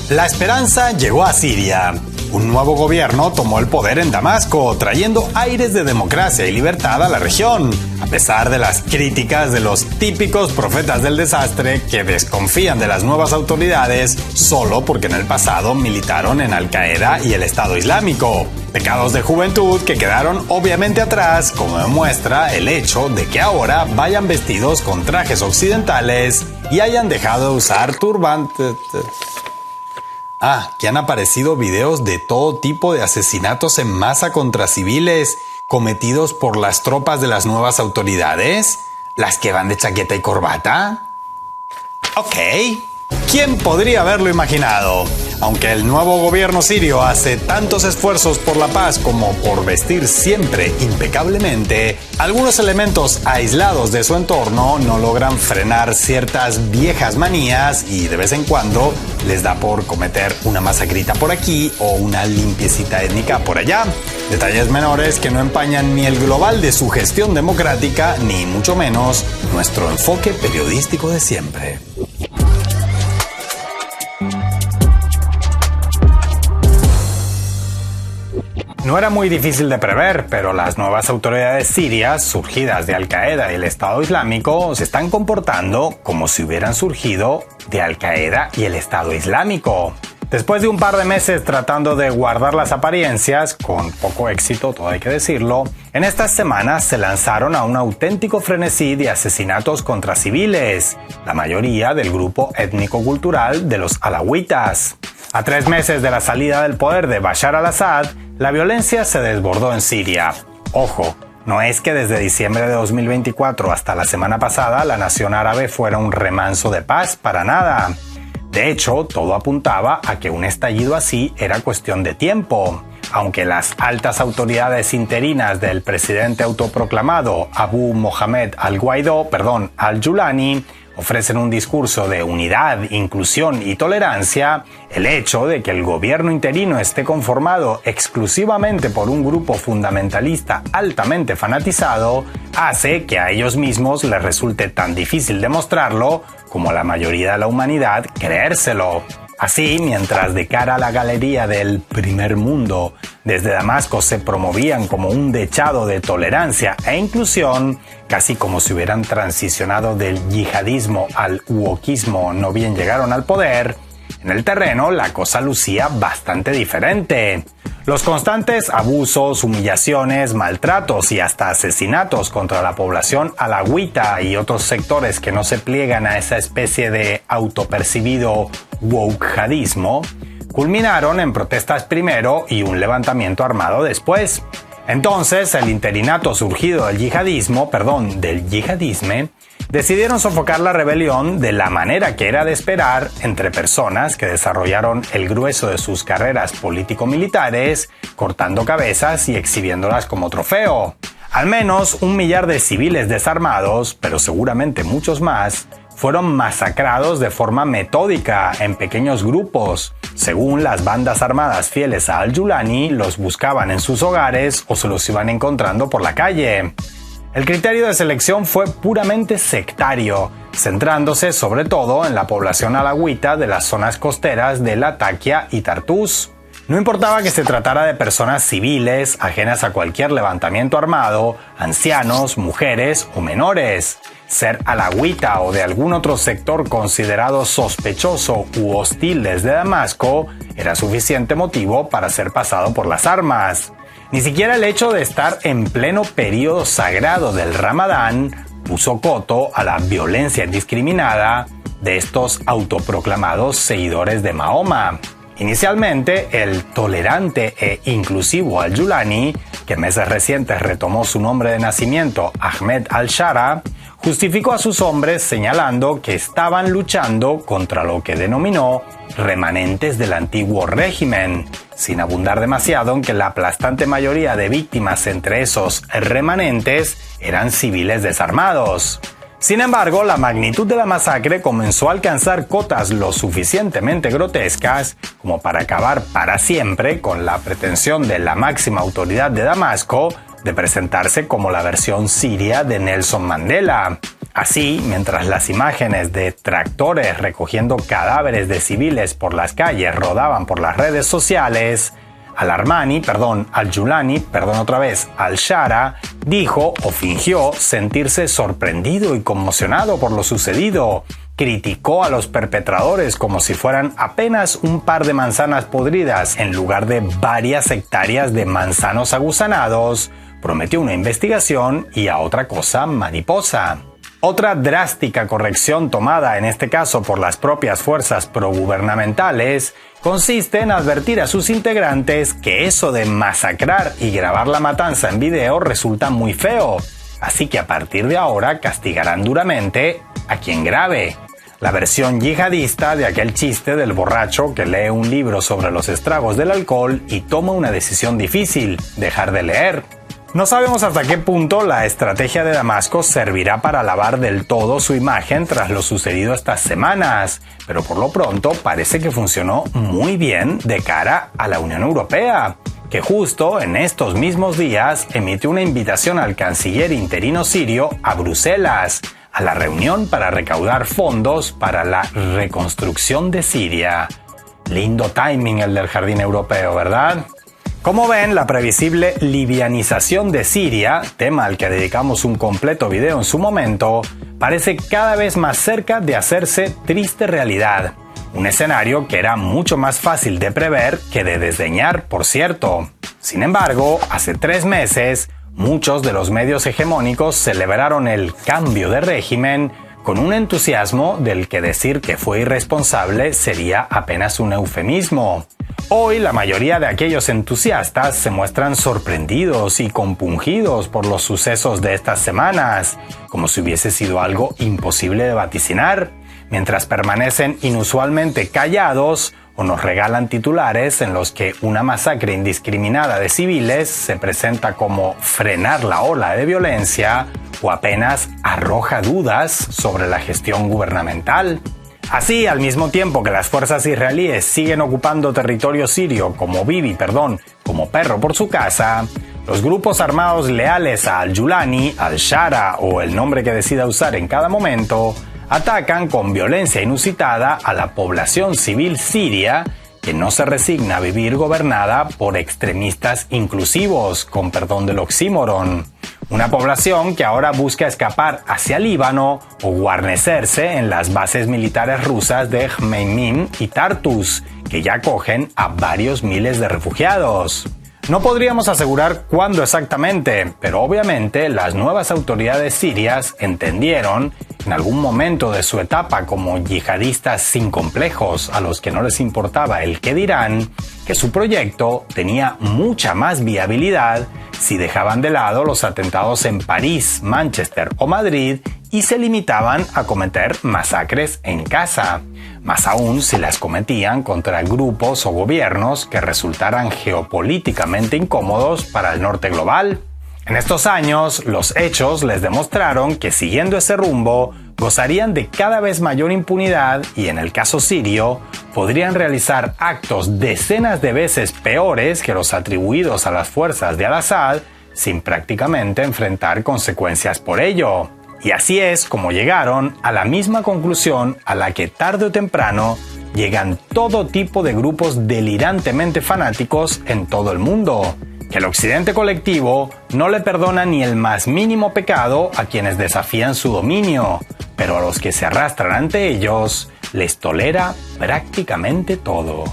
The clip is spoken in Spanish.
La esperanza llegó a Siria. Un nuevo gobierno tomó el poder en Damasco, trayendo aires de democracia y libertad a la región, a pesar de las críticas de los típicos profetas del desastre que desconfían de las nuevas autoridades solo porque en el pasado militaron en Al-Qaeda y el Estado Islámico. Pecados de juventud que quedaron obviamente atrás, como demuestra el hecho de que ahora vayan vestidos con trajes occidentales y hayan dejado de usar turbantes. Que han aparecido videos de todo tipo de asesinatos en masa contra civiles cometidos por las tropas de las nuevas autoridades, las que van de chaqueta y corbata. Ok, ¿quién podría haberlo imaginado? Aunque el nuevo gobierno sirio hace tantos esfuerzos por la paz como por vestir siempre impecablemente, algunos elementos aislados de su entorno no logran frenar ciertas viejas manías y de vez en cuando les da por cometer una masacrita por aquí o una limpiecita étnica por allá. Detalles menores que no empañan ni el global de su gestión democrática, ni mucho menos nuestro enfoque periodístico de siempre. No era muy difícil de prever, pero las nuevas autoridades sirias, surgidas de Al-Qaeda y el Estado Islámico, se están comportando como si hubieran surgido de Al-Qaeda y el Estado Islámico. Después de un par de meses tratando de guardar las apariencias, con poco éxito, todo hay que decirlo, en estas semanas se lanzaron a un auténtico frenesí de asesinatos contra civiles, la mayoría del grupo étnico-cultural de los alawitas. A 3 meses de la salida del poder de Bashar al-Assad, la violencia se desbordó en Siria. Ojo, no es que desde diciembre de 2024 hasta la semana pasada la nación árabe fuera un remanso de paz, para nada. De hecho, todo apuntaba a que un estallido así era cuestión de tiempo. Aunque las altas autoridades interinas del presidente autoproclamado Abu Mohamed al-Julani ofrecen un discurso de unidad, inclusión y tolerancia, el hecho de que el gobierno interino esté conformado exclusivamente por un grupo fundamentalista altamente fanatizado hace que a ellos mismos les resulte tan difícil demostrarlo como a la mayoría de la humanidad creérselo. Así, mientras de cara a la galería del primer mundo, desde Damasco se promovían como un dechado de tolerancia e inclusión, casi como si hubieran transicionado del yihadismo al wokismo, no bien llegaron al poder, en el terreno la cosa lucía bastante diferente. Los constantes abusos, humillaciones, maltratos y hasta asesinatos contra la población alawita y otros sectores que no se pliegan a esa especie de autopercibido wokjadismo, culminaron en protestas primero y un levantamiento armado después. Entonces, el interinato surgido del yihadismo, decidieron sofocar la rebelión de la manera que era de esperar entre personas que desarrollaron el grueso de sus carreras político-militares, cortando cabezas y exhibiéndolas como trofeo. Al menos 1 millar de civiles desarmados, pero seguramente muchos más, fueron masacrados de forma metódica en pequeños grupos. Según las bandas armadas fieles a al-Julani, los buscaban en sus hogares o se los iban encontrando por la calle. El criterio de selección fue puramente sectario, centrándose sobre todo en la población alawita de las zonas costeras de Latakia y Tartus. No importaba que se tratara de personas civiles, ajenas a cualquier levantamiento armado, ancianos, mujeres o menores. Ser alawita o de algún otro sector considerado sospechoso u hostil desde Damasco era suficiente motivo para ser pasado por las armas. Ni siquiera el hecho de estar en pleno periodo sagrado del Ramadán puso coto a la violencia indiscriminada de estos autoproclamados seguidores de Mahoma. Inicialmente, el tolerante e inclusivo al-Julani, que en meses recientes retomó su nombre de nacimiento, Ahmed al-Shara, justificó a sus hombres señalando que estaban luchando contra lo que denominó remanentes del antiguo régimen, sin abundar demasiado en que la aplastante mayoría de víctimas entre esos remanentes eran civiles desarmados. Sin embargo, la magnitud de la masacre comenzó a alcanzar cotas lo suficientemente grotescas como para acabar para siempre con la pretensión de la máxima autoridad de Damasco de presentarse como la versión siria de Nelson Mandela. Así, mientras las imágenes de tractores recogiendo cadáveres de civiles por las calles rodaban por las redes sociales, Al-Shara dijo o fingió sentirse sorprendido y conmocionado por lo sucedido. Criticó a los perpetradores como si fueran apenas un par de manzanas podridas en lugar de varias hectáreas de manzanos aguzanados. Prometió una investigación y a otra cosa mariposa. Otra drástica corrección tomada en este caso por las propias fuerzas progubernamentales consiste en advertir a sus integrantes que eso de masacrar y grabar la matanza en video resulta muy feo, así que a partir de ahora castigarán duramente a quien grabe. La versión yihadista de aquel chiste del borracho que lee un libro sobre los estragos del alcohol y toma una decisión difícil, dejar de leer. No sabemos hasta qué punto la estrategia de Damasco servirá para lavar del todo su imagen tras lo sucedido estas semanas, pero por lo pronto parece que funcionó muy bien de cara a la Unión Europea, que justo en estos mismos días emitió una invitación al canciller interino sirio a Bruselas, a la reunión para recaudar fondos para la reconstrucción de Siria. Lindo timing el del Jardín Europeo, ¿verdad? Como ven, la previsible livianización de Siria, tema al que dedicamos un completo video en su momento, parece cada vez más cerca de hacerse triste realidad. Un escenario que era mucho más fácil de prever que de desdeñar, por cierto. Sin embargo, hace 3 meses, muchos de los medios hegemónicos celebraron el cambio de régimen con un entusiasmo del que decir que fue irresponsable sería apenas un eufemismo. Hoy la mayoría de aquellos entusiastas se muestran sorprendidos y compungidos por los sucesos de estas semanas, como si hubiese sido algo imposible de vaticinar, mientras permanecen inusualmente callados o nos regalan titulares en los que una masacre indiscriminada de civiles se presenta como frenar la ola de violencia o apenas arroja dudas sobre la gestión gubernamental. Así, al mismo tiempo que las fuerzas israelíes siguen ocupando territorio sirio como perro por su casa, los grupos armados leales a Al-Julani, Al-Shara o el nombre que decida usar en cada momento, atacan con violencia inusitada a la población civil siria que no se resigna a vivir gobernada por extremistas inclusivos, con perdón del oxímoron. Una población que ahora busca escapar hacia Líbano o guarnecerse en las bases militares rusas de Jmeimim y Tartus, que ya acogen a varios miles de refugiados. No podríamos asegurar cuándo exactamente, pero obviamente las nuevas autoridades sirias entendieron, en algún momento de su etapa como yihadistas sin complejos a los que no les importaba el qué dirán, que su proyecto tenía mucha más viabilidad si dejaban de lado los atentados en París, Manchester o Madrid y se limitaban a cometer masacres en casa, más aún si las cometían contra grupos o gobiernos que resultaran geopolíticamente incómodos para el norte global. En estos años, los hechos les demostraron que siguiendo ese rumbo, gozarían de cada vez mayor impunidad y, en el caso sirio, podrían realizar actos decenas de veces peores que los atribuidos a las fuerzas de Al-Assad sin prácticamente enfrentar consecuencias por ello. Y así es como llegaron a la misma conclusión a la que tarde o temprano llegan todo tipo de grupos delirantemente fanáticos en todo el mundo, que el occidente colectivo no le perdona ni el más mínimo pecado a quienes desafían su dominio, pero a los que se arrastran ante ellos les tolera prácticamente todo.